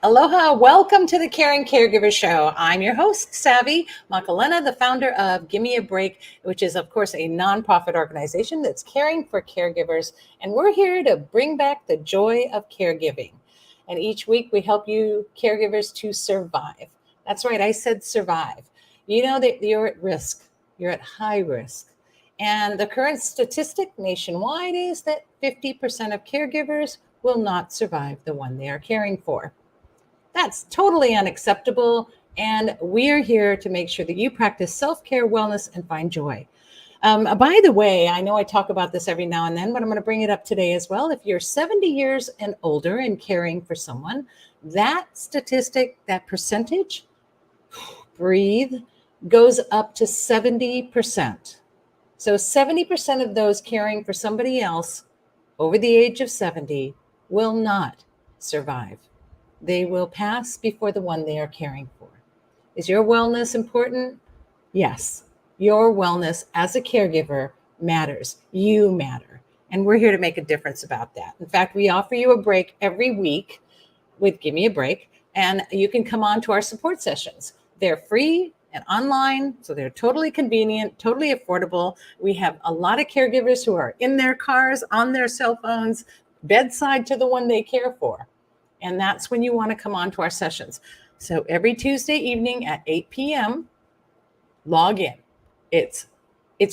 Aloha, welcome to the Caring Caregiver Show. I'm your host, Savvy Makalena, the founder of Gimme a Break, which is, of course, a nonprofit organization that's caring for caregivers. And we're here to bring back the joy of caregiving. And each week we help you caregivers to survive. That's right, I said survive. You know that you're at risk, you're at high risk. And the current statistic nationwide is that 50% of caregivers will not survive the one they are caring for. That's totally unacceptable. And we are here to make sure that you practice self-care, wellness, and find joy. By the way, I know I talk about this every now and then, but I'm going to bring it up today as well. If you're 70 years and older and caring for someone, that statistic, that percentage, breathe, goes up to 70%. So 70% of those caring for somebody else over the age of 70 will not survive. They will pass before the one they are caring for. Is your wellness important? Yes. Your wellness as a caregiver matters. You matter. And we're here to make a difference about that. In fact, we offer you a break every week with Give Me a Break, and you can come on to our support sessions. They're free and online, so they're totally convenient, totally affordable. We have a lot of caregivers who are in their cars, on their cell phones, bedside to the one they care for. And that's when you want to come on to our sessions. So every Tuesday evening at 8 p.m., log in. It's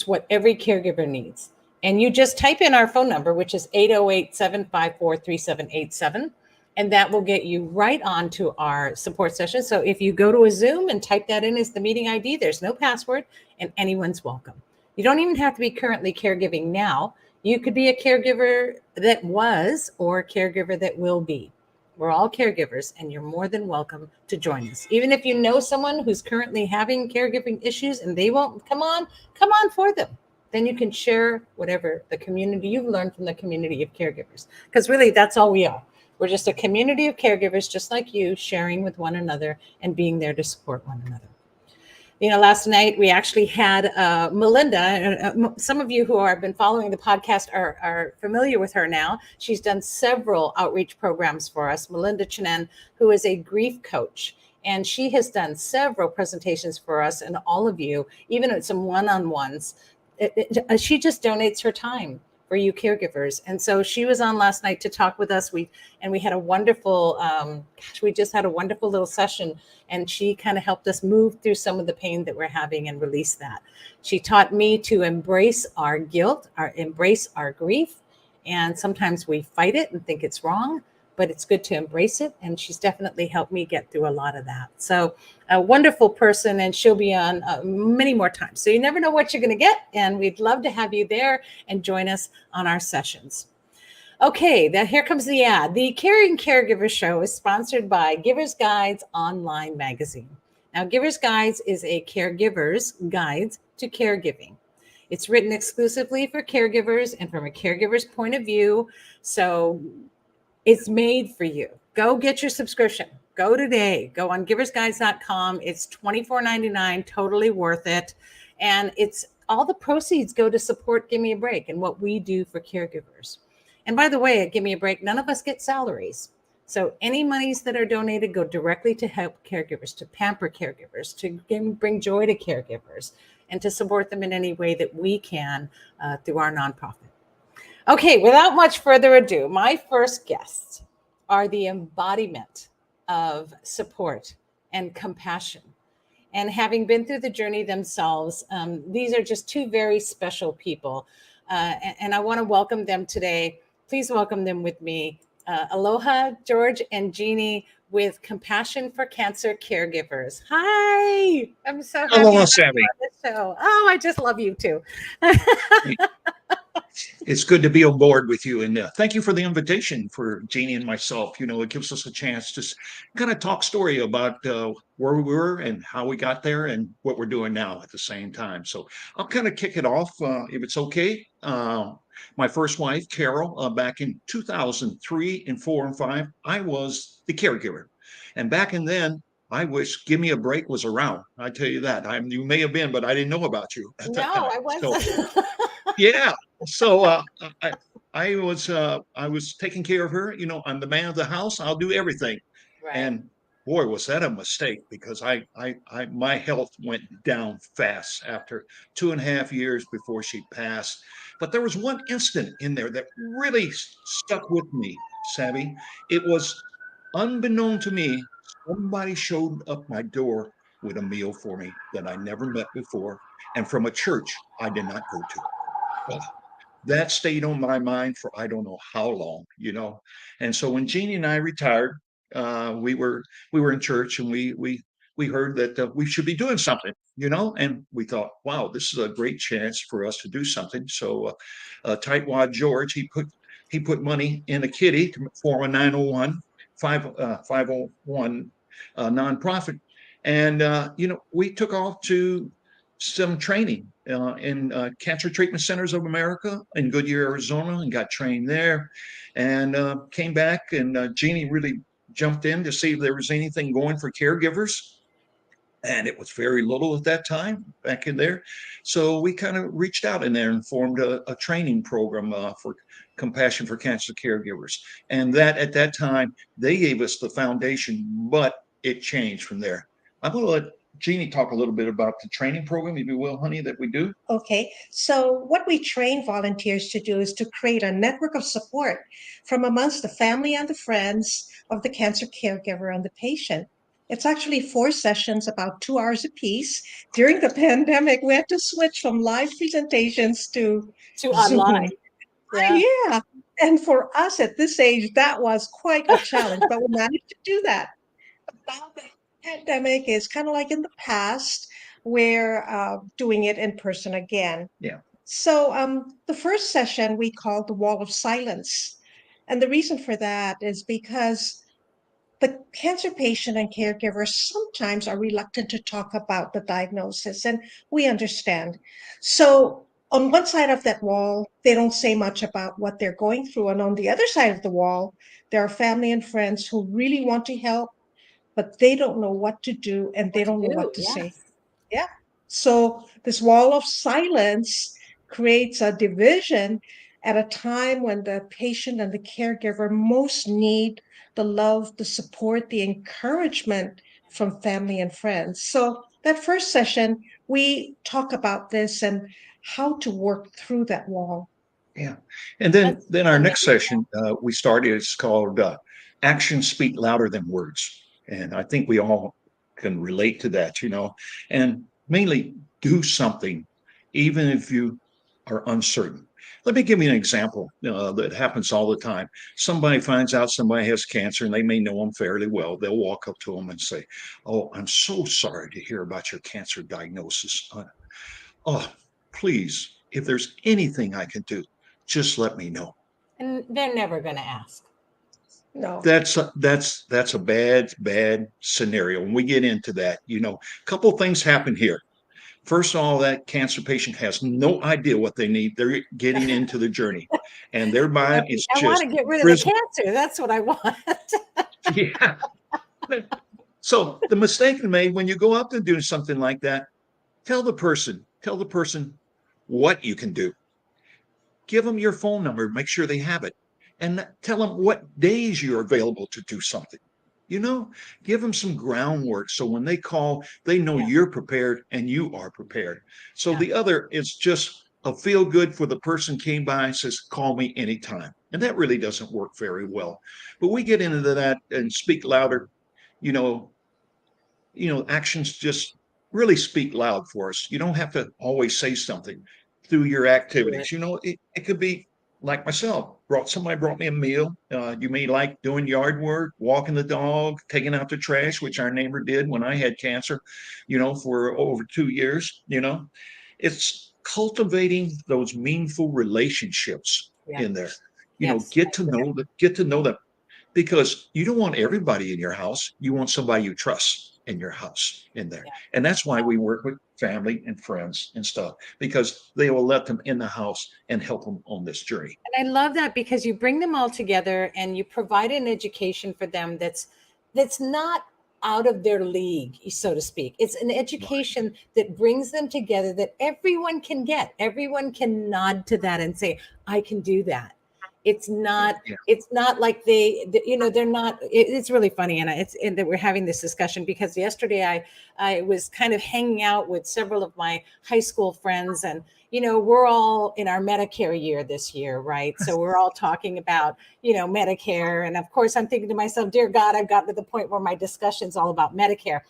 what every caregiver needs. And you just type in our phone number, which is 808-754-3787. And that will get you right on to our support session. So if you go to a Zoom and type that in as the meeting ID, there's no password and anyone's welcome. You don't even have to be currently caregiving now. You could be a caregiver that was or a caregiver that will be. We're all caregivers, and you're more than welcome to join us. Even if you know someone who's currently having caregiving issues and they won't come on for them. Then you can share whatever the community you've learned from the community of caregivers. Because really, that's all we are. We're just a community of caregivers, just like you, sharing with one another and being there to support one another. You know, last night we actually had Melinda. Some of you who have been following the podcast are familiar with her now. She's done several outreach programs for us. Melinda Chinen, who is a grief coach, and she has done several presentations for us and all of you, even at some one-on-ones. She just donates her time for you caregivers. And so she was on last night to talk with us. We had a wonderful, we just had a wonderful little session, and she kind of helped us move through some of the pain that we're having and release that. She taught me to embrace our guilt, embrace our grief. And sometimes we fight it and think it's wrong, but it's good to embrace it. And she's definitely helped me get through a lot of that. So a wonderful person, and she'll be on many more times. So you never know what you're going to get. And we'd love to have you there and join us on our sessions. Okay, here comes the ad. The Caring Caregiver Show is sponsored by Givers Guides online magazine. Now, Givers Guides is a caregiver's guide to caregiving. It's written exclusively for caregivers and from a caregiver's point of view. So it's made for you. Go get your subscription. Go today. Go on giversguides.com. It's $24.99, totally worth it. And it's all the proceeds go to support Give Me a Break and what we do for caregivers. And by the way, at Give Me a Break, none of us get salaries. So any monies that are donated go directly to help caregivers, to pamper caregivers, to bring joy to caregivers, and to support them in any way that we can through our nonprofit. Okay, without much further ado, my first guests are the embodiment of support and compassion. And having been through the journey themselves, these are just two very special people. And I want to welcome them today. Please welcome them with me. Aloha, George and Jeannie with Compassion for Cancer Caregivers. Hi, I'm so happy Aloha, to have you Sammy. on the show. Oh, I just love you too. It's good to be on board with you. And thank you for the invitation for Jeannie and myself. You know, it gives us a chance to kind of talk story about where we were and how we got there and what we're doing now at the same time. So I'll kind of kick it off if it's okay. My first wife, Carol, back in 2003 and 4 and 5, I was the caregiver. And back in then, I wish Give Me a Break was around. I tell you that. You may have been, but I didn't know about you at that No, time. I wasn't. Yeah. So I was taking care of her. You know, I'm the man of the house. I'll do everything. Right. And boy, was that a mistake, because my health went down fast after 2.5 years before she passed. But there was one incident in there that really stuck with me, Savvy. It was unbeknown to me, somebody showed up my door with a meal for me that I never met before, and from a church I did not go to. That stayed on my mind for I don't know how long, you know. And so when Jeannie and I retired, we were in church, and we heard that we should be doing something, you know. And we thought, wow, this is a great chance for us to do something. So Tightwad George, he put money in a kitty to form a 901 501 nonprofit. And we took off to some training in Cancer Treatment Centers of America in Goodyear, Arizona, and got trained there. And came back, and Jeannie really jumped in to see if there was anything going for caregivers. And it was very little at that time back in there. So we kind of reached out in there and formed a training program for Compassion for Cancer Caregivers. And that at that time, they gave us the foundation, but it changed from there. I'm going to let Jeannie talk a little bit about the training program, if you will, honey, that we do. Okay, so what we train volunteers to do is to create a network of support from amongst the family and the friends of the cancer caregiver and the patient. It's actually 4 sessions, about 2 hours apiece. During the pandemic, we had to switch from live presentations to To Zoom. online. Yeah. Yeah. And for us at this age, that was quite a challenge, but we managed to do that. Now the pandemic is kind of like in the past. We're doing it in person again. Yeah. So the first session we called the Wall of Silence. And the reason for that is because the cancer patient and caregivers sometimes are reluctant to talk about the diagnosis, and we understand. So on one side of that wall, they don't say much about what they're going through. And on the other side of the wall, there are family and friends who really want to help, but they don't know what to do and they What to don't know do. what to say. Yes. Yeah. So this wall of silence creates a division at a time when the patient and the caregiver most need the love, the support, the encouragement from family and friends. So that first session, we talk about this and how to work through that wall. Yeah. And then That's then our next amazing. session we started, it's called Actions Speak Louder Than Words. And I think we all can relate to that, you know, and mainly do something, even if you are uncertain. Let me give you an example that happens all the time. Somebody finds out somebody has cancer, and they may know them fairly well. They'll walk up to them and say, "Oh, I'm so sorry to hear about your cancer diagnosis. Oh, please, if there's anything I can do, just let me know." And they're never going to ask. No. That's a bad scenario. When we get into that, a couple things happen here. First of all, that cancer patient has no idea what they need. They're getting into the journey, and their mind is I want just to get rid of the frizz- cancer. That's what I want. yeah. So the mistake made when you go up to do something like that, tell the person what you can do. Give them your phone number, make sure they have it, and tell them what days you're available to do something. You know, give them some groundwork so when they call, they know Yeah. you're prepared and you are prepared. So Yeah. the other is just a feel good for the person came by and says, call me anytime. And that really doesn't work very well. But we get into that and speak louder. You know, actions just really speak loud for us. You don't have to always say something through your Do it. activities. It could be like myself. Somebody brought me a meal. You may like doing yard work, walking the dog, taking out the trash, which our neighbor did when I had cancer, for over 2 years. It's cultivating those meaningful relationships Yeah. in there. Yes. Get to know them, because you don't want everybody in your house. You want somebody you trust in your house in there. Yeah. And that's why we work with family and friends and stuff, because they will let them in the house and help them on this journey. And I love that because you bring them all together and you provide an education for them that's not out of their league, so to speak. It's an Right. education that brings them together that everyone can get. Everyone can nod to that and say, I can do that. It's not, Yeah. it's not like they're not, it's really funny. And that we're having this discussion because yesterday I was kind of hanging out with several of my high school friends, and, we're all in our Medicare year this year, right? So we're all talking about, Medicare. And of course I'm thinking to myself, dear God, I've gotten to the point where my discussion's all about Medicare.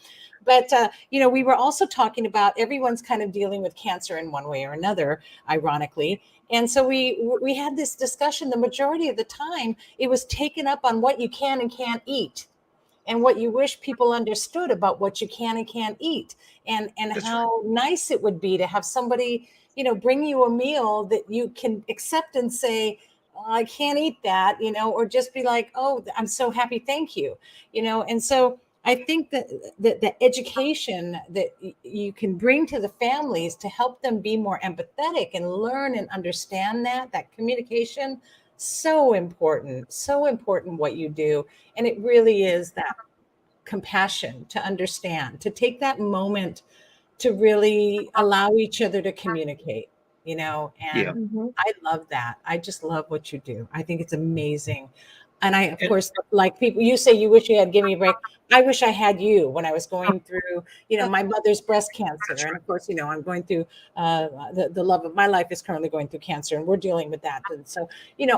But, we were also talking about everyone's kind of dealing with cancer in one way or another, ironically. And so we had this discussion. The majority of the time, it was taken up on what you can and can't eat, and what you wish people understood about what you can and can't eat, and That's how nice it would be to have somebody, bring you a meal that you can accept and say, "Oh, I can't eat that," or just be like, "Oh, I'm so happy, thank you," And so I think that the education that you can bring to the families to help them be more empathetic and learn and understand that communication, so important what you do. And it really is that compassion to understand, to take that moment to really allow each other to communicate, yeah. and Mhm. I love that. I just love what you do. I think it's amazing. And I, of And course, like people, you say you wish you had given me a break. I wish I had you when I was going through, my mother's breast cancer. that's And right. of course, I'm going through the love of my life is currently going through cancer, and we're dealing with that. And so,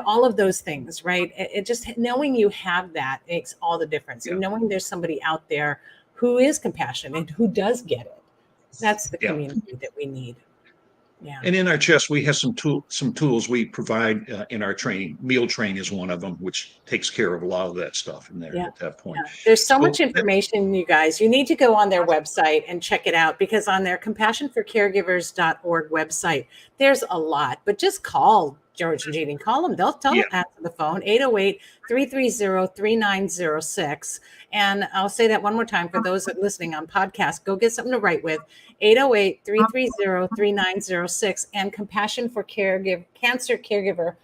all of those things, right? It just knowing you have that makes all the difference. Yeah. And knowing there's somebody out there who is compassionate and who does get it. That's the Yeah. community that we need. Yeah. And in our chest, we have some tools we provide in our training. Meal Train is one of them, which takes care of a lot of that stuff in there Yeah. at that point. Yeah. There's so much So information, you guys. You need to go on their website and check it out, because on their compassionforcaregivers.org website, there's a lot. But just call George and Jeannie. Call them. They'll yeah, answer the phone, 808-330-3906. And I'll say that one more time for those that are listening on podcast. Go get something to write with, 808-330-3906. And Compassion for Cancer Caregiver,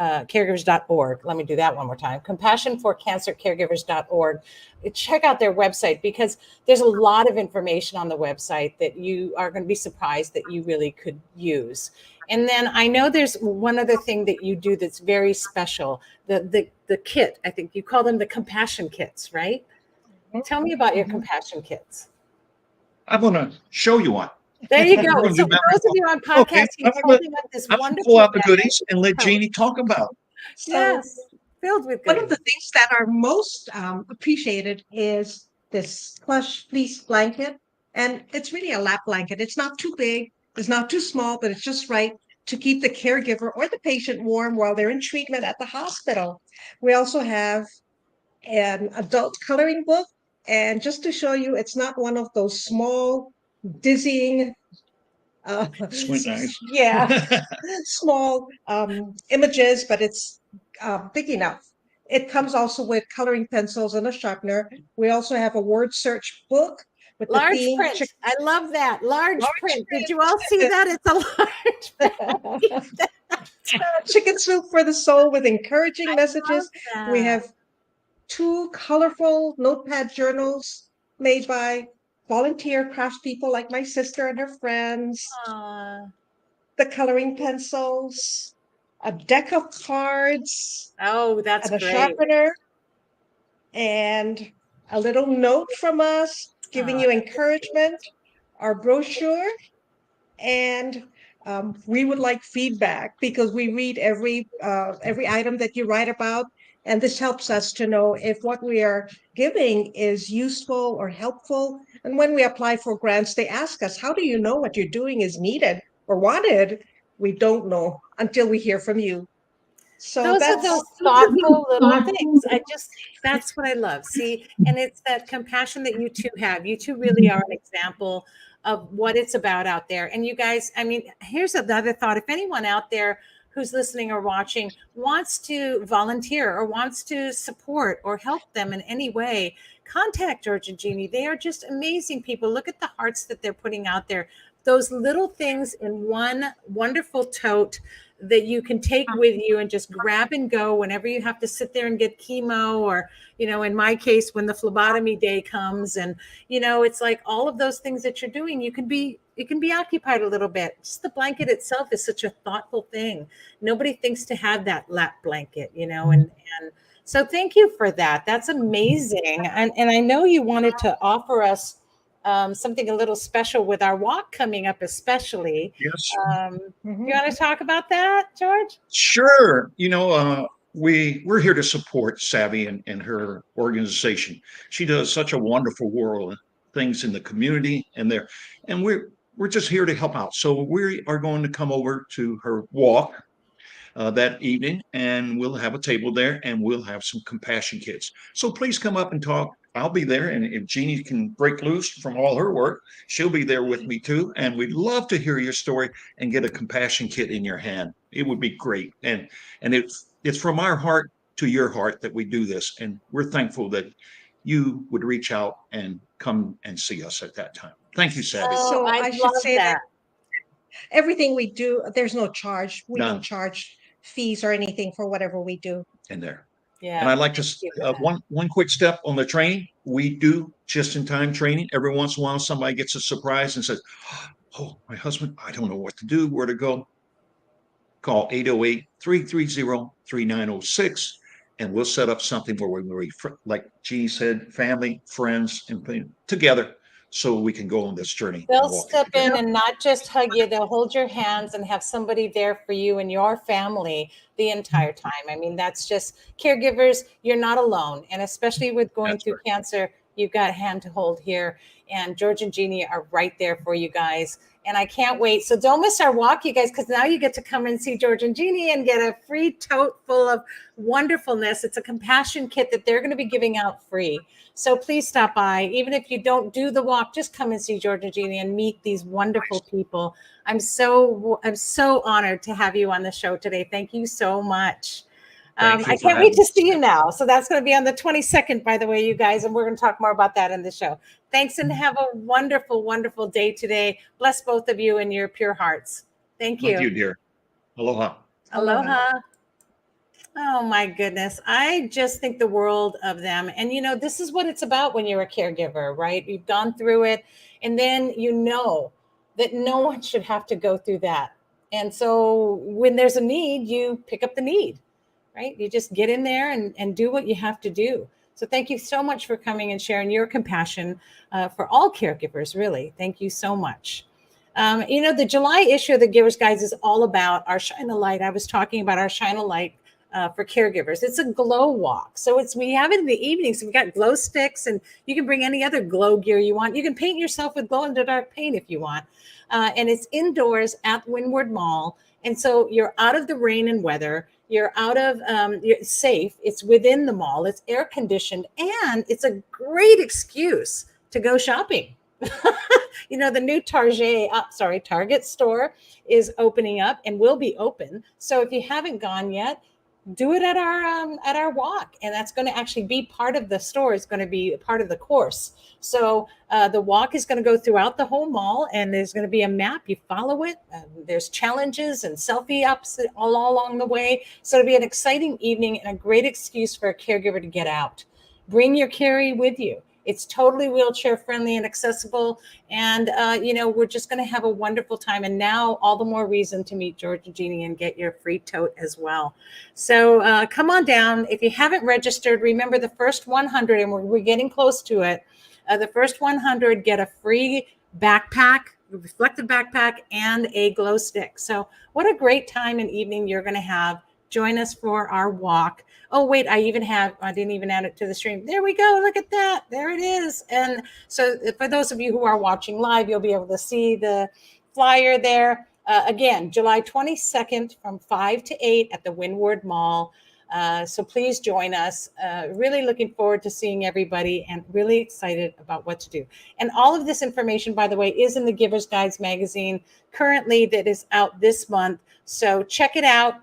caregivers.org. Let me do that one more time. Compassionforcancercaregivers.org. Check out their website, because there's a lot of information on the website that you are going to be surprised that you really could use. And then I know there's one other thing that you do that's very special. The kit, I think you call them the compassion kits, right? Tell me about your Mhm. compassion kits. I'm going to show you one. There you We're go. going to So do for memory those of foam. you on Okay, podcast, he's holding up this I'm going to pull wonderful out the bag. goodies and let Tell us. Jeannie talk about it. So Yes, filled with one of the goodies. things that are most appreciated is this plush fleece blanket. And it's really a lap blanket. It's not too big, it's not too small, but it's just right to keep the caregiver or the patient warm while they're in treatment at the hospital. We also have an adult coloring book. And just to show you, it's not one of those small, dizzying, uh, Squint eyes. yeah, small images, but it's big enough. It comes also with coloring pencils and a sharpener. We also have a word search book with the Large theme print. I love that. Large large print. Did you all see that? It's a large print. print. Chicken soup for the soul with encouraging Love messages. We that. have two colorful notepad journals made by volunteer craftspeople like my sister and her friends, Aw. the coloring pencils, a deck of cards, Oh, that's and a great. sharpener, and a little note from us giving Oh, you that's sweet. encouragement, our brochure, and we would like feedback because we read every item that you write about, and this helps us to know if what we are giving is useful or helpful. And when we apply for grants, they ask us, "How do you know what you're doing is needed or wanted?" We don't know until we hear from you. So Those are that's those thoughtful little things. That's what I love. See, and it's that compassion that you two have. You two really are an example of what it's about out there. And you guys, I mean, here's another thought. If anyone out there who's listening or watching wants to volunteer or wants to support or help them in any way, contact George and Jeannie. They are just amazing people. Look at the hearts that they're putting out there. Those little things in one wonderful tote that you can take with you and just grab and go whenever you have to sit there and get chemo, or, in my case, when the phlebotomy day comes. And, it's like all of those things that you're doing, you can be it can be occupied a little bit. Just the blanket itself is such a thoughtful thing. Nobody thinks to have that lap blanket, and so thank you for that. That's amazing. And I know you wanted to offer us something a little special with our walk coming up, especially. Yes. Do you want to talk about that, George? Sure. We're here to support Savvy and her organization. She does such a wonderful world of things in the community and we're just here to help out. So we are going to come over to her walk that evening, and we'll have a table there, and we'll have some compassion kits. So please come up and talk. I'll be there, and if Jeannie can break loose from all her work, she'll be there with me too. And we'd love to hear your story and get a compassion kit in your hand. It would be great, and it's from our heart to your heart that we do this, and we're thankful that you would reach out and come and see us at that time. Thank you, Savvy. So I I should love say that that. everything we do, there's no charge. We None. don't charge fees or anything for whatever we do. In there. Yeah. And I'd like to, thank you for that. one quick step on the training. We do just-in-time training. Every once in a while, somebody gets a surprise and says, oh, my husband, I don't know what to do, where to go. Call 808-330-3906, and we'll set up something where we, like Jeannie said, family, friends, and together so we can go on this journey. They'll and walk step together. in and not just hug you, they'll hold your hands and have somebody there for you and your family the entire time. I mean, that's just caregivers, you're not alone. And especially with going That's through right. cancer, you've got a hand to hold here. And George and Jeannie are right there for you guys. And I can't wait. So don't miss our walk, you guys, because now you get to come and see George and Jeannie and get a free tote full of wonderfulness. It's a compassion kit that they're going to be giving out free. So please stop by. Even if you don't do the walk, just come and see George and Jeannie and meet these wonderful people. I'm so honored to have you on the show today. Thank you so much. Thank you I for can't wait having to us. see you now. So that's going to be on the 22nd, by the way, you guys, and we're going to talk more about that in the show. Thanks, and have a wonderful, wonderful day today. Bless both of you and your pure hearts. Thank you. Thank you, dear. Aloha. Aloha. Oh my goodness. I just think the world of them. And this is what it's about when you're a caregiver, right? You've gone through it, and then you know that no one should have to go through that. And so when there's a need, you pick up the need, right? You just get in there and do what you have to do. So thank you so much for coming and sharing your compassion for all caregivers, really. Thank you so much. The July issue of the Givers Guides is all about our Shine a Light. I was talking about our Shine a Light for caregivers. It's a glow walk. So we have it in the evening. So we've got glow sticks, and you can bring any other glow gear you want. You can paint yourself with glow in the dark paint if you want. And it's indoors at Windward Mall. And so you're out of the rain and weather. You're out of, you're safe. It's within the mall. It's air conditioned, and it's a great excuse to go shopping. The new Target store is opening up and will be open. So if you haven't gone yet, do it at our walk, and that's going to actually be part of the store. It's going to be part of the course. So the walk is going to go throughout the whole mall, and there's going to be a map. You follow it. There's challenges and selfie ups all along the way. So it'll be an exciting evening and a great excuse for a caregiver to get out. Bring your carry with you. It's totally wheelchair friendly and accessible. And, we're just going to have a wonderful time. And now all the more reason to meet George and Jeannie and get your free tote as well. So come on down. If you haven't registered, remember the first 100, and we're getting close to it. The first 100 get a free backpack, reflective backpack, and a glow stick. So what a great time and evening you're going to have. Join us for our walk. Oh, wait, I didn't even add it to the stream. There we go. Look at that. There it is. And so for those of you who are watching live, you'll be able to see the flyer there. Again, July 22nd from 5 to 8 at the Windward Mall. So please join us. Really looking forward to seeing everybody and really excited about what to do. And all of this information, by the way, is in the Givers Guides magazine currently that is out this month. So check it out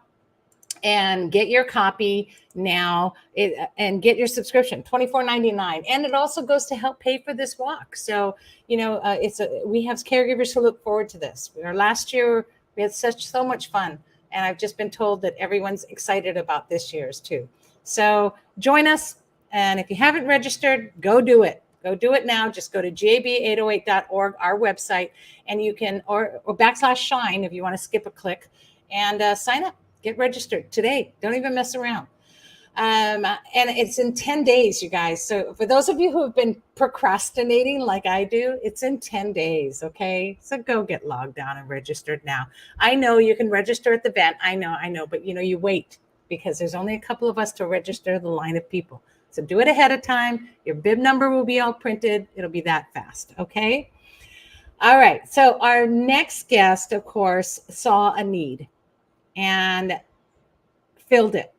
and get your copy now and get your subscription, $24.99. And it also goes to help pay for this walk. So, we have caregivers who look forward to this. Last year, we had so much fun. And I've just been told that everyone's excited about this year's too. So join us. And if you haven't registered, go do it. Go do it now. Just go to gab808.org, our website, and you can, or /shine if you want to skip a click, and sign up. Get registered today. Don't even mess around. And it's in 10 days, you guys. So for those of you who have been procrastinating like I do, it's in 10 days. Okay. So go get logged on and registered now. I know you can register at the event. I know, but you wait because there's only a couple of us to register the line of people. So do it ahead of time. Your bib number will be all printed. It'll be that fast. Okay. All right. So our next guest, of course, saw a need and filled it.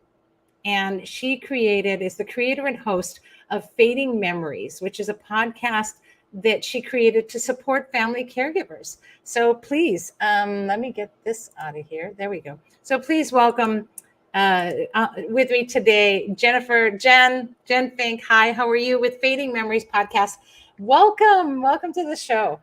And she is the creator and host of Fading Memories, which is a podcast that she created to support family caregivers. So please, let me get this out of here. There we go. So please welcome with me today, Jen Fink. Hi, how are you with Fading Memories podcast? Welcome to the show.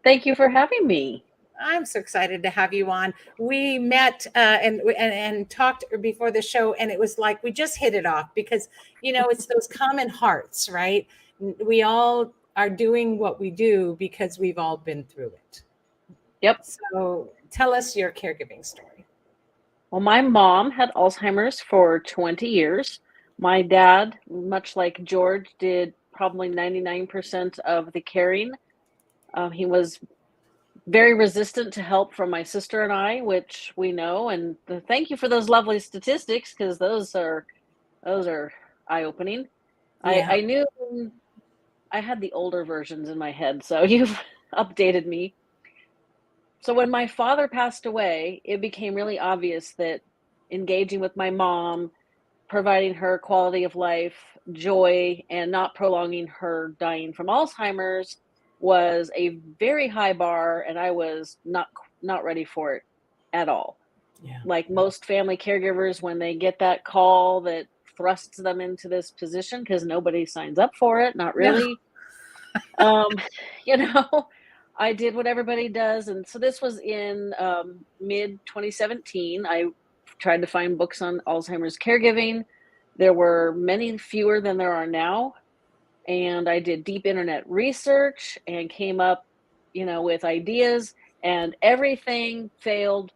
Thank you for having me. I'm so excited to have you on. We met and talked before the show, and it was like we just hit it off because, it's those common hearts, right? We all are doing what we do because we've all been through it. Yep. So tell us your caregiving story. Well, my mom had Alzheimer's for 20 years. My dad, much like George, did probably 99% of the caring. He was very resistant to help from my sister and I, which we know. And thank you for those lovely statistics, because those are eye-opening. Yeah. I knew I had the older versions in my head, so you've updated me. So when my father passed away, it became really obvious that engaging with my mom, providing her quality of life, joy, and not prolonging her dying from Alzheimer's was a very high bar, and I was not ready for it at all. Yeah. Like most family caregivers, when they get that call that thrusts them into this position, because nobody signs up for it, not really. I did what everybody does, and so this was in mid 2017. I tried to find books on Alzheimer's caregiving. There were many fewer than there are now. And I did deep internet research and came up, with ideas, and everything failed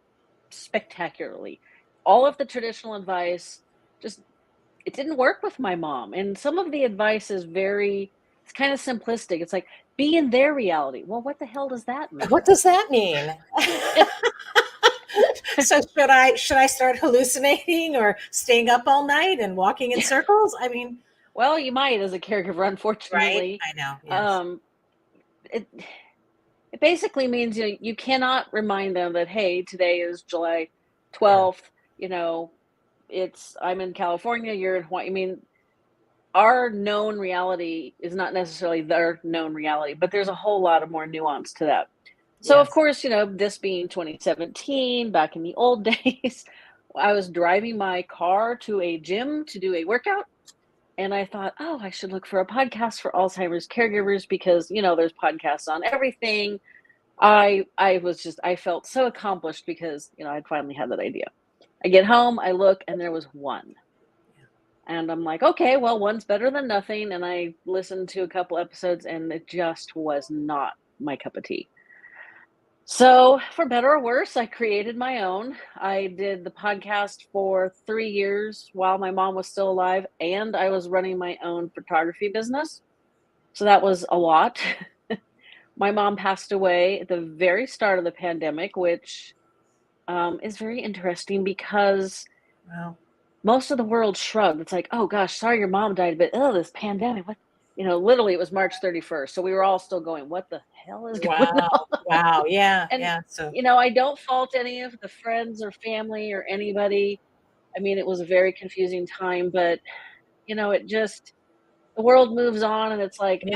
spectacularly. All of the traditional advice, it didn't work with my mom. And some of the advice is it's kind of simplistic. It's like, be in their reality. Well, what the hell does that mean? What does that mean? So should I start hallucinating or staying up all night and walking in circles? I mean, well, you might as a caregiver, unfortunately. Right? I know. Yes. It basically means you cannot remind them that, hey, today is July 12th. Yeah. I'm in California. You're in Hawaii. I mean, our known reality is not necessarily their known reality, but there's a whole lot of more nuance to that. So, yes. Of course, this being 2017, back in the old days, I was driving my car to a gym to do a workout. And I thought, I should look for a podcast for Alzheimer's caregivers because, there's podcasts on everything. I felt so accomplished because, I'd finally had that idea. I get home, I look, and there was one. And I'm like, okay, well, one's better than nothing. And I listened to a couple episodes, and it just was not my cup of tea. So for better or worse, I created my own. I did the podcast for 3 years while my mom was still alive, and I was running my own photography business. So that was a lot. My mom passed away at the very start of the pandemic, which is very interesting because most of the world shrugged. It's like, oh gosh, sorry your mom died, but this pandemic, what? Literally it was March 31st. So we were all still going, what the hell is going on? Wow. Yeah. And, yeah. So, I don't fault any of the friends or family or anybody. I mean, it was a very confusing time, but, the world moves on, and it's like, we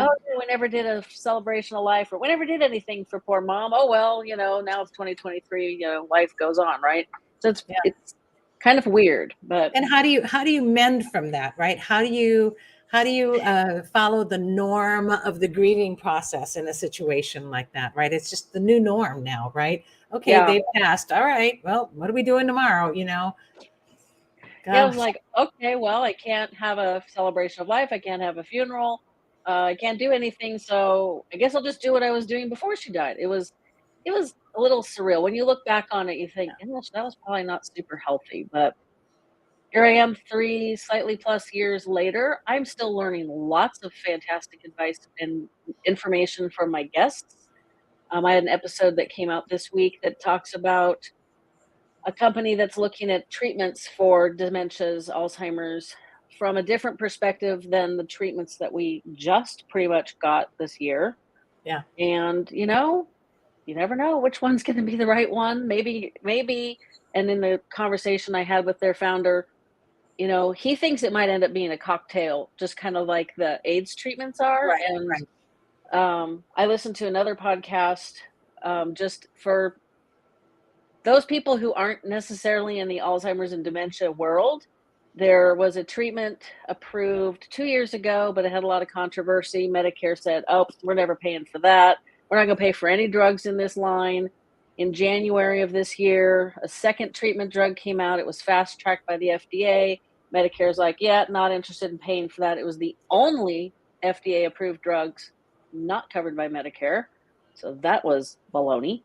never did a celebration of life, or we never did anything for poor mom. Oh, well, now it's 2023, life goes on. Right. So it's kind of weird, but. And how do you mend from that? Right. How do you follow the norm of the grieving process in a situation like that? Right. It's just the new norm now. Right. Okay. They passed. All right. Well, what are we doing tomorrow? Yeah, I was like, okay, well, I can't have a celebration of life. I can't have a funeral. I can't do anything, so I guess I'll just do what I was doing before she died. It was a little surreal. When you look back on it, you think, "Gosh, that was probably not super healthy," but here I am 3 slightly plus years later. I'm still learning lots of fantastic advice and information from my guests. I had an episode that came out this week that talks about a company that's looking at treatments for dementias, Alzheimer's, from a different perspective than the treatments that we just pretty much got this year. Yeah. And, you never know which one's gonna be the right one. Maybe and in the conversation I had with their founder, he thinks it might end up being a cocktail, just kind of like the AIDS treatments are. Right. And Right. I listened to another podcast, just for those people who aren't necessarily in the Alzheimer's and dementia world. There was a treatment approved 2 years ago, but it had a lot of controversy. Medicare said, "Oh, we're never paying for that. We're not going to pay for any drugs in this line." In January of this year, a second treatment drug came out. It was fast tracked by the FDA. Medicare's like, "Yeah, not interested in paying for that." It was the only FDA approved drugs not covered by Medicare. So that was baloney.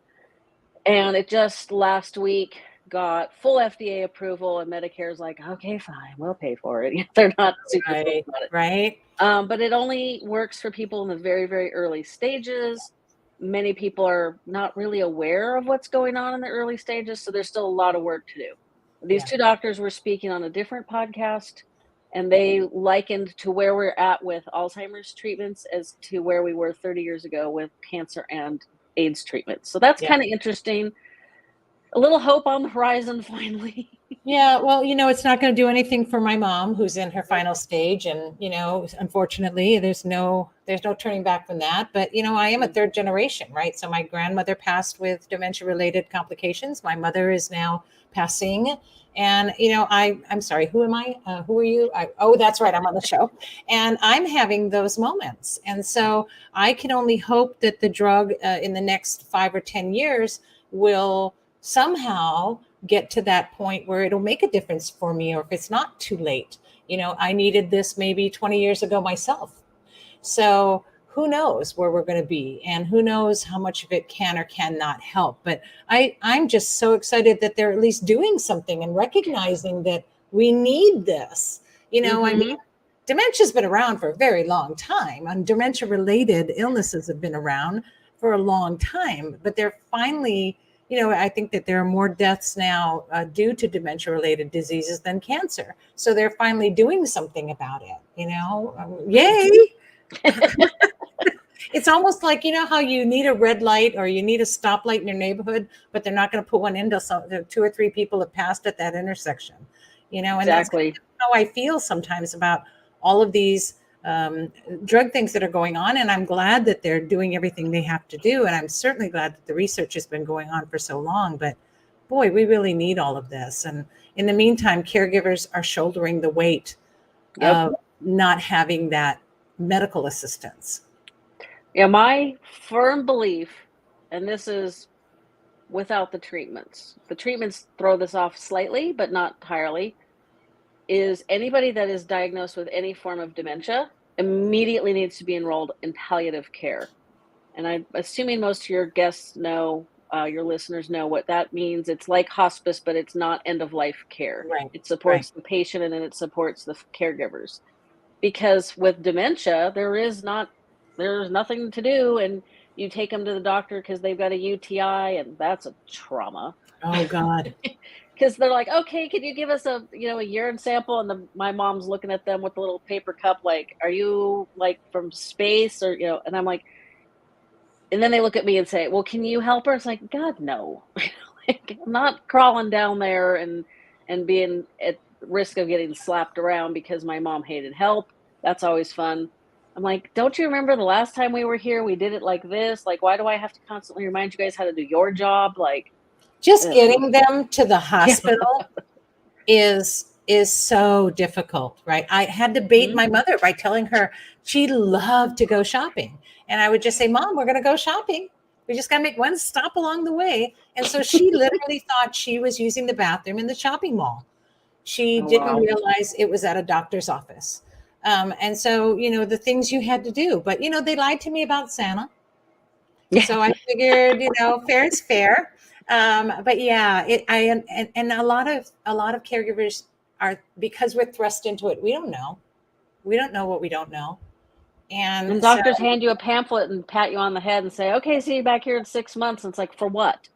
And it just last week got full FDA approval, and Medicare's like, "Okay, fine, we'll pay for it." They're not super thrilled Right. about it. Right. But it only works for people in the very, very early stages. Many people are not really aware of what's going on in the early stages, so there's still a lot of work to do. These Yeah. two doctors were speaking on a different podcast, and they likened to where we're at with Alzheimer's treatments as to where we were 30 years ago with cancer and AIDS treatments. So that's Yeah. kind of interesting. A little hope on the horizon finally. Yeah, well, it's not going to do anything for my mom who's in her final stage, and unfortunately, there's no turning back from that. But I am a third generation, right? So my grandmother passed with dementia-related complications. My mother is now passing, and I'm sorry, who am I? Who are you? Oh, that's right, I'm on the show, and I'm having those moments, and so I can only hope that the drug in the next 5 or 10 years will somehow get to that point where it'll make a difference for me, or if it's not too late. I needed this maybe 20 years ago myself. So who knows where we're going to be, and who knows how much of it can or cannot help. But I'm just so excited that they're at least doing something and recognizing that we need this. I mean, dementia's been around for a very long time, and dementia related illnesses have been around for a long time, but they're finally, I think that there are more deaths now due to dementia-related diseases than cancer. So they're finally doing something about it. Yay! It's almost like how you need a red light or you need a stoplight in your neighborhood, but they're not going to put one in until 2 or 3 people have passed at that intersection. And Exactly. that's how I feel sometimes about all of these drug things that are going on. And I'm glad that they're doing everything they have to do. And I'm certainly glad that the research has been going on for so long. But boy, we really need all of this. And in the meantime, caregivers are shouldering the weight of not having that medical assistance. Yeah, my firm belief, and this is without the treatments throw this off slightly, but not entirely, is anybody that is diagnosed with any form of dementia immediately needs to be enrolled in palliative care. And I'm assuming most of your guests know, your listeners know what that means. It's like hospice, but it's not end of life care. Right. It supports the patient, and then it supports the caregivers. Because with dementia, there's nothing to do, and you take them to the doctor because they've got a UTI, and that's a trauma. Oh God. Because they're like, "Okay, can you give us a urine sample?" And my mom's looking at them with a little paper cup, like, "Are you like from space or?" And I'm like, and then they look at me and say, "Well, can you help her?" It's like, God, no. Like, I'm not crawling down there and being at risk of getting slapped around because my mom hated help. That's always fun. I'm like, "Don't you remember the last time we were here? We did it like this. Like, why do I have to constantly remind you guys how to do your job?" Like, just ugh. getting them to the hospital is so difficult, right? I had to bait my mother by telling her she loved to go shopping. And I would just say, "Mom, we're going to go shopping. We just got to make one stop along the way." And so she literally thought she was using the bathroom in the shopping mall. She didn't realize it was at a doctor's office. And so, the ththings you had to do, but, they lied to me about Santa. So I figured, fair is fair. But yeah, and a lot of caregivers are, because we're thrust into it. We don't know what we don't know. And And so doctors hand you a pamphlet and pat you on the head and say, okay, see you back here in 6 months. And it's like, for what?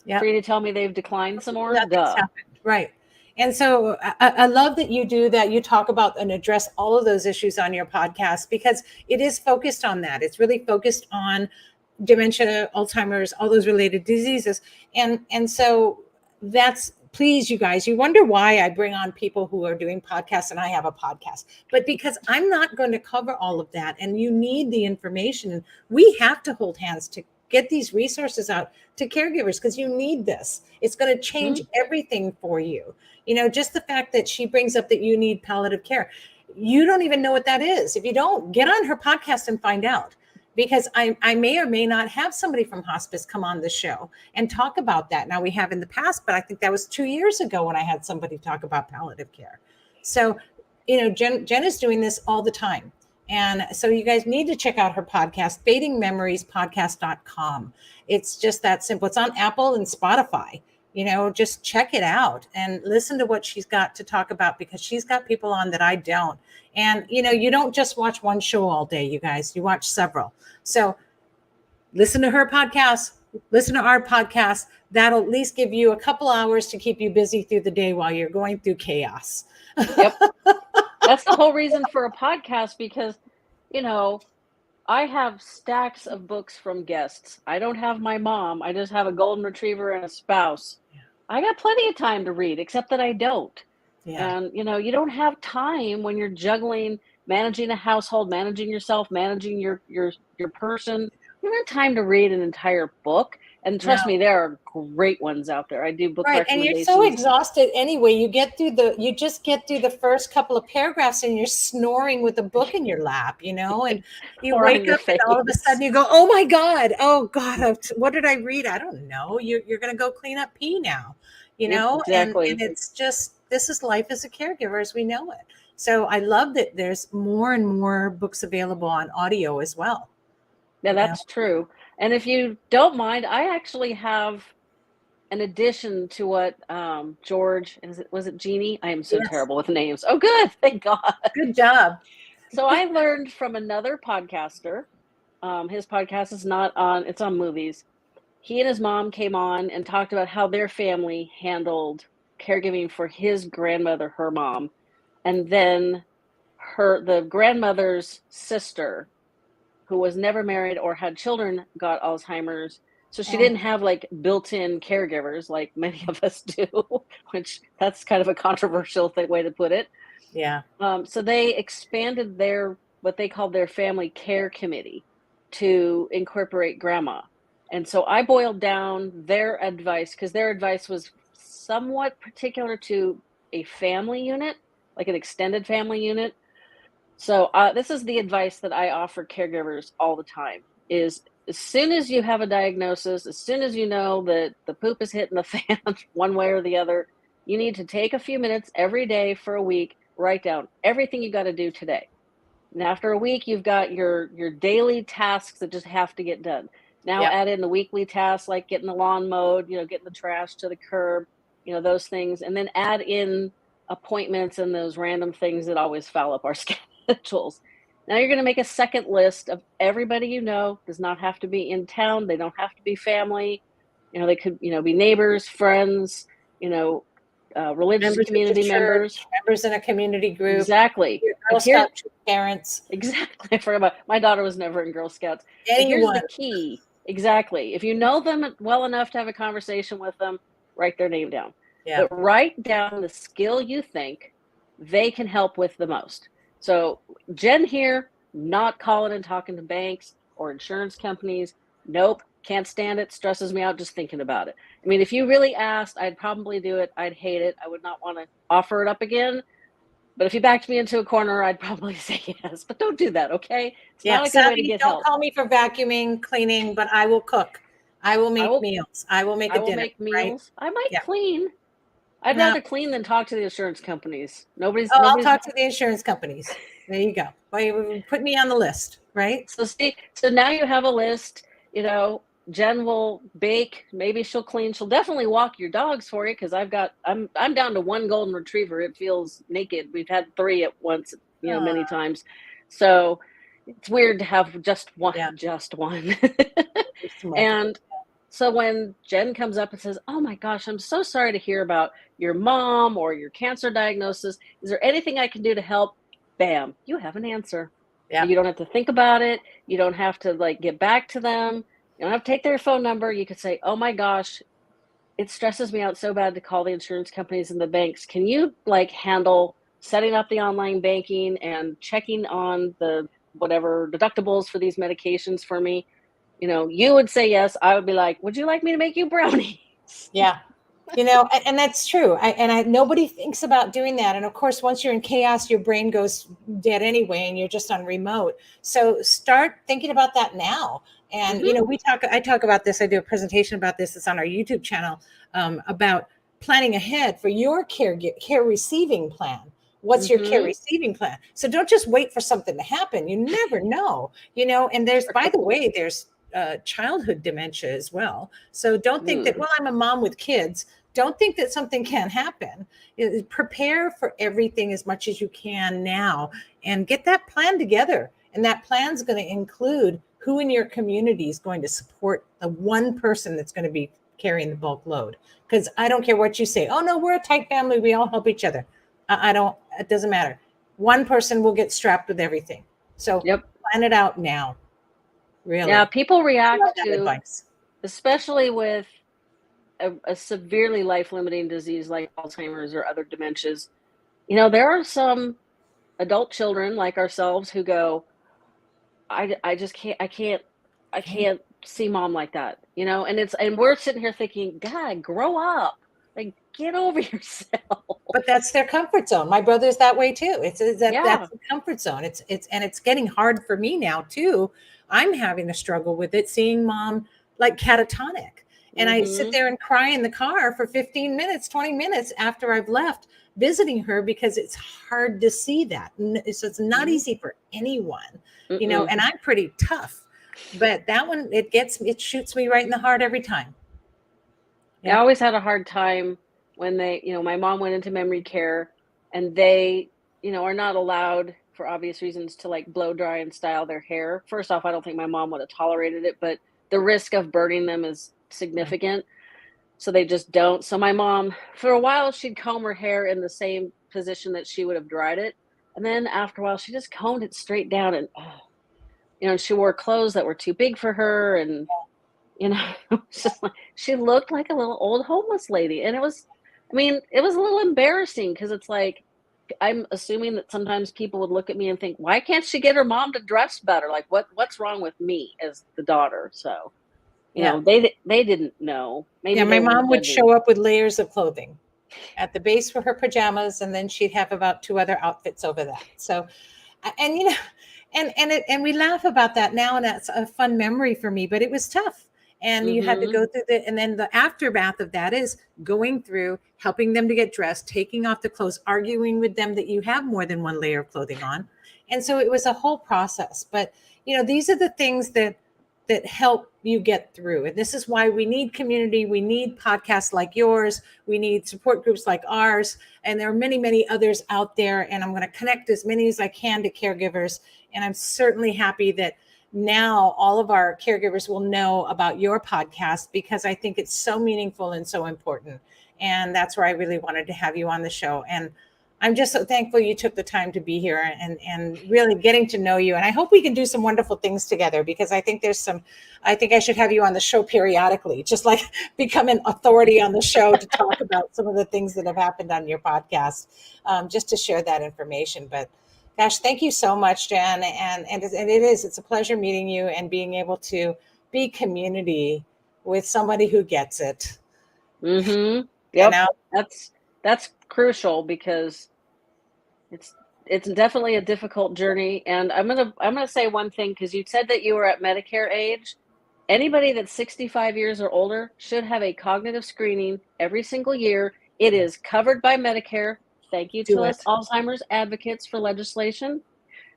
yeah, For you to tell me they've declined some more? nothing's Duh. happened. Right. And so I love that you do that. You talk about and address all of those issues on your podcast, because it is focused on that. It's really focused on dementia, Alzheimer's, all those related diseases. And so that's, please, you guys, you wonder why I bring on people who are doing podcasts and I have a podcast, but because I'm not going to cover all of that. And you need the information. We have to hold hands to get these resources out to caregivers, because you need this. It's going to change everything for you. Just the fact that she brings up that you need palliative care. You don't even know what that is. If you don't, get on her podcast and find out, because I may or may not have somebody from hospice come on the show and talk about that. Now, we have in the past, but I think that was 2 years ago when I had somebody talk about palliative care. So, Jen is doing this all the time. And so you guys need to check out her podcast, fadingmemoriespodcast.com. It's just that simple. It's on Apple and Spotify. Just check it out and listen to what she's got to talk about, because she's got people on that I don't. And, you don't just watch one show all day, you guys, you watch several. So listen to her podcast, listen to our podcast. That'll at least give you a couple hours to keep you busy through the day while you're going through chaos. Yep. That's the whole reason for a podcast, because, I have stacks of books from guests. I don't have my mom. I just have a golden retriever and a spouse. Yeah. I got plenty of time to read, except that I don't. Yeah. And, you don't have time when you're juggling, managing a household, managing yourself, managing your person. You don't have time to read an entire book. And trust me, there are great ones out there. I do book Right. And you're recommendations. so exhausted anyway. You just get through the first couple of paragraphs and you're snoring with a book in your lap, and you Or on wake your up and all of a face. sudden you go, oh my God, what did I read? I don't know. You're going to go clean up pee now, Exactly. and it's just, this is life as a caregiver as we know it. So I love that there's more and more books available on audio as well. Yeah, that's true. And if you don't mind, I actually have an addition to what George, was it Jeannie? I am so Yes. terrible with names. Oh, good. Thank God. Good job. So I learned from another podcaster. His podcast is it's on movies. He and his mom came on and talked about how their family handled caregiving for his grandmother, her mom. And then the grandmother's sister, who was never married or had children, got Alzheimer's. So she didn't have like built-in caregivers like many of us do, which that's kind of a controversial way to put it. Yeah. So they expanded what they called their family care committee to incorporate grandma. And so I boiled down their advice, because their advice was somewhat particular to a family unit, like an extended family unit. So this is the advice that I offer caregivers all the time: is as soon as you have a diagnosis, as soon as you know that the poop is hitting the fan one way or the other, you need to take a few minutes every day for a week, write down everything you got to do today. And after a week, you've got your daily tasks that just have to get done. Now add in the weekly tasks, like getting the lawn mowed, getting the trash to the curb, those things. And then add in appointments and those random things that always foul up our schedules. Now you're going to make a second list of everybody does not have to be in town. They don't have to be family. They could, be neighbors, friends, religious Members community of the members. church, members in a community group. Exactly. Girl Scout parents. Exactly. I forgot about my daughter was never in Girl Scouts. Anyone. Here's the key. Exactly. If you know them well enough to have a conversation with them, write their name down. Yeah. But write down the skill you think they can help with the most. So Jen here, not calling and talking to banks or insurance companies. Nope. Can't stand it. Stresses me out just thinking about it. I mean, if you really asked, I'd probably do it. I'd hate it. I would not want to offer it up again. But if you backed me into a corner, I'd probably say yes. But don't do that, okay? It's not a good way to get help. Don't call me for vacuuming, cleaning, but I will cook. I will make meals. I will make a dinner. I will make meals. Right? I might clean. I'd No. rather clean than talk to the insurance companies. Nobody's Oh, I'll nobody's talk to the insurance companies. There you go. Well, you put me on the list, right? so now you have a list, you know, Jen will bake, maybe she'll clean, she'll definitely walk your dogs for you because I'm down to one golden retriever. It feels naked. We've had three at once, you know, many times. So it's weird to have just one, Yeah. just one. It's multiple. And so when Jen comes up and says, "Oh my gosh, I'm so sorry to hear about your mom or your cancer diagnosis. Is there anything I can do to help?" Bam, you have an answer. Yeah. You don't have to think about it. You don't have to like get back to them. You don't have to take their phone number. You could say, "Oh my gosh, it stresses me out so bad to call the insurance companies and the banks. Can you like handle setting up the online banking and checking on the whatever deductibles for these medications for me?" You know, you would say yes. I would be like, "Would you like me to make you brownies?" Yeah. You know, and that's true. Nobody thinks about doing that. And of course, once you're in chaos, your brain goes dead anyway, and you're just on remote. So start thinking about that now. And you know, I talk about this. I do a presentation about this. It's on our YouTube channel about planning ahead for your care receiving plan. What's your care receiving plan? So don't just wait for something to happen. You never know. You know, and there's, by the way, there's childhood dementia as well. So don't think that, well, I'm a mom with kids. Don't think that something can't happen. Prepare for everything as much as you can now and get that plan together. And that plan is going to include who in your community is going to support the one person that's going to be carrying the bulk load. Because I don't care what you say. Oh, no, we're a tight family. We all help each other. I don't, it doesn't matter. One person will get strapped with everything. So plan it out now. Really. Yeah, people react that to advice. Especially with a severely life-limiting disease like Alzheimer's or other dementias. You know, there are some adult children like ourselves who go, I just can't, I can't see mom like that, you know? And we're sitting here thinking, God, grow up, like get over yourself. But that's their comfort zone. My brother's that way too. That's the comfort zone. It's getting hard for me now too. I'm having a struggle with it, seeing mom like catatonic. And I sit there and cry in the car for 15 minutes, 20 minutes after I've left visiting her because it's hard to see that. So it's not easy for anyone, you know, and I'm pretty tough. But that one, it shoots me right in the heart every time. Yeah. I always had a hard time when my mom went into memory care and they, are not allowed for obvious reasons to like blow dry and style their hair. First off, I don't think my mom would have tolerated it, but the risk of burning them is significant. So they just don't. So my mom, for a while, she'd comb her hair in the same position that she would have dried it. And then after a while, she just combed it straight down and she wore clothes that were too big for her. And, it's just like, she looked like a little old homeless lady. And it was a little embarrassing because it's like, I'm assuming that sometimes people would look at me and think, why can't she get her mom to dress better? Like what's wrong with me as the daughter? So, they didn't know. Maybe my mom would judging. show up with layers of clothing at the base for her pajamas, and then she'd have about 2 other outfits over that. So, and and we laugh about that now, and that's a fun memory for me. But it was tough, and you had to go through and then the aftermath of that is going through, helping them to get dressed, taking off the clothes, arguing with them that you have more than one layer of clothing on, and so it was a whole process. But these are the things that help you get through. And this is why we need community. We need podcasts like yours. We need support groups like ours. And there are many, many others out there. And I'm going to connect as many as I can to caregivers. And I'm certainly happy that now all of our caregivers will know about your podcast because I think it's so meaningful and so important. And that's where I really wanted to have you on the show. And I'm just so thankful you took the time to be here and really getting to know you. And I hope we can do some wonderful things together because I think I think I should have you on the show periodically, just like become an authority on the show to talk about some of the things that have happened on your podcast, just to share that information. But gosh, thank you so much, Jen. And it's a pleasure meeting you and being able to be community with somebody who gets it. Yep. That's crucial because it's definitely a difficult journey. And I'm gonna say one thing, because you said that you were at Medicare age. Anybody that's 65 years or older should have a cognitive screening every single year It is covered by Medicare. Thank you Do to it. us Alzheimer's advocates for legislation.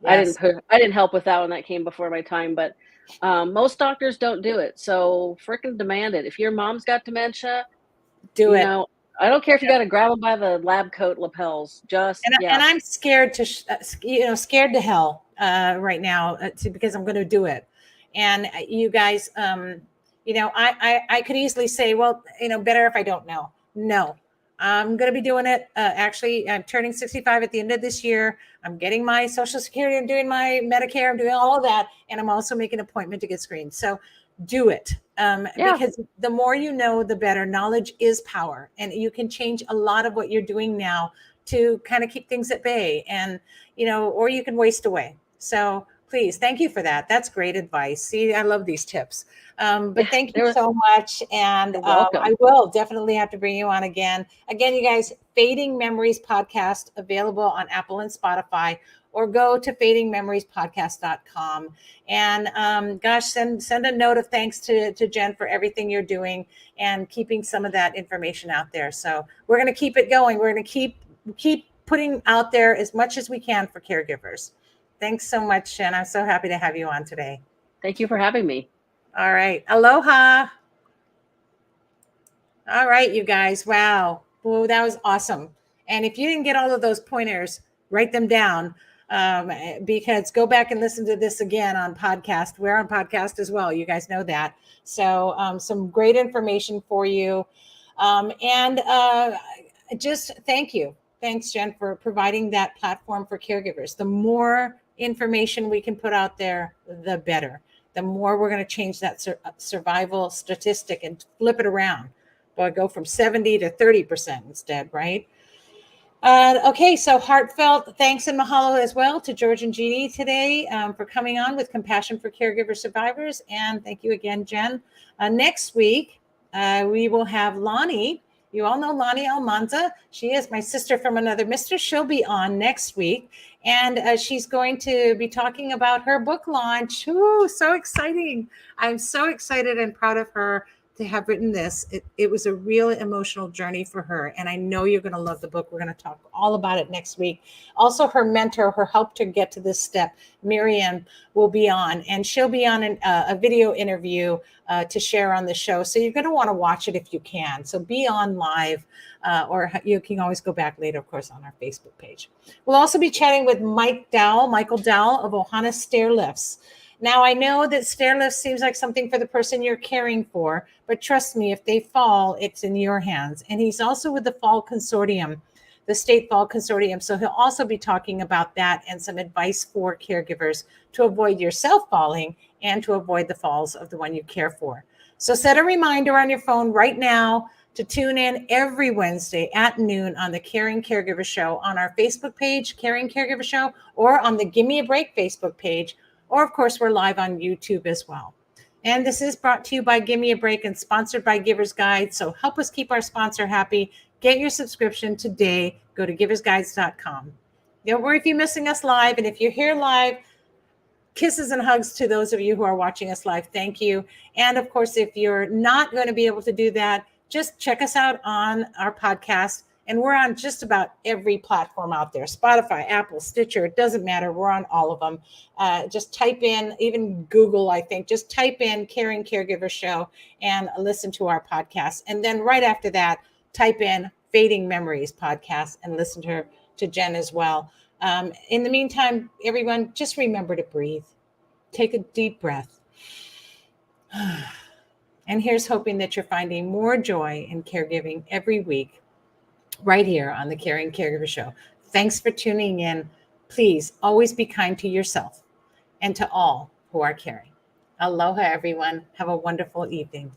Yes. I didn't help with that one. That came before my time, but most doctors don't do it. So freaking demand it. If your mom's got dementia, Do you it. know, I don't care if you got to grab them by the lab coat lapels. Just And I'm scared to, scared to hell right now because I'm going to do it. And you guys, I could easily say, well, better if I don't know. No, I'm going to be doing it. Actually, I'm turning 65 at the end of this year. I'm getting my Social Security. I'm doing my Medicare. I'm doing all of that. And I'm also making an appointment to get screened. So do it. Because the more you know, the better. Knowledge is power. And you can change a lot of what you're doing now to kind of keep things at bay, and or you can waste away. So please, thank you for that. That's great advice. See, I love these tips. But thank you so much. And I will definitely have to bring you on again. Again, you guys, Fading Memories podcast available on Apple and Spotify, or go to fadingmemoriespodcast.com. And gosh, send a note of thanks to Jen for everything you're doing and keeping some of that information out there. So we're going to keep it going. We're going to keep putting out there as much as we can for caregivers. Thanks so much, Jen. I'm so happy to have you on today. Thank you for having me. All right. Aloha. All right, you guys. Wow. Well, that was awesome. And if you didn't get all of those pointers, write them down, because go back and listen to this again on podcast. We're on podcast as well. You guys know that. So some great information for you. And just thank you. Thanks, Jen, for providing that platform for caregivers. The more information we can put out there, the better. The more we're going to change that survival statistic and flip it around. But go from 70 to 30% instead, right? Okay, so heartfelt thanks and mahalo as well to George and Jeannie today for coming on with Compassion for Caregiver Survivors. And thank you again, Jen. Next week, we will have Lonnie. You all know Lonnie Almanza. She is my sister from another mister. She'll be on next week. And she's going to be talking about her book launch. Ooh, so exciting. I'm so excited and proud of her to have written this. It was a real emotional journey for her. And I know you're going to love the book. We're going to talk all about it next week. Also, her mentor, her help to get to this step, Miriam, will be on. And she'll be on a video interview to share on the show. So you're going to want to watch it if you can. So be on live, or you can always go back later, of course, on our Facebook page. We'll also be chatting with Michael Dowell of Ohana Stair Lifts. Now, I know that stair lift seems like something for the person you're caring for, but trust me, if they fall, it's in your hands. And he's also with the Fall Consortium, the State Fall Consortium. So he'll also be talking about that and some advice for caregivers to avoid yourself falling and to avoid the falls of the one you care for. So set a reminder on your phone right now to tune in every Wednesday at noon on the Caring Caregiver Show on our Facebook page, Caring Caregiver Show, or on the Give Me a Break Facebook page. Or, of course, we're live on YouTube as well. And this is brought to you by Give Me a Break and sponsored by Giver's Guide. So help us keep our sponsor happy. Get your subscription today. Go to giversguides.com. Don't worry if you're missing us live. And if you're here live, kisses and hugs to those of you who are watching us live. Thank you. And, of course, if you're not going to be able to do that, just check us out on our podcast. And we're on just about every platform out there. Spotify, Apple, Stitcher, it doesn't matter. We're on all of them. Just type in, even Google, I think, just type in Caring Caregiver Show and listen to our podcast. And then right after that, type in Fading Memories podcast and listen to Jen as well. In the meantime, everyone, just remember to breathe. Take a deep breath. And here's hoping that you're finding more joy in caregiving every week, right here on the Caring Caregiver Show. Thanks for tuning in. Please always be kind to yourself and to all who are caring. Aloha, everyone. Have a wonderful evening.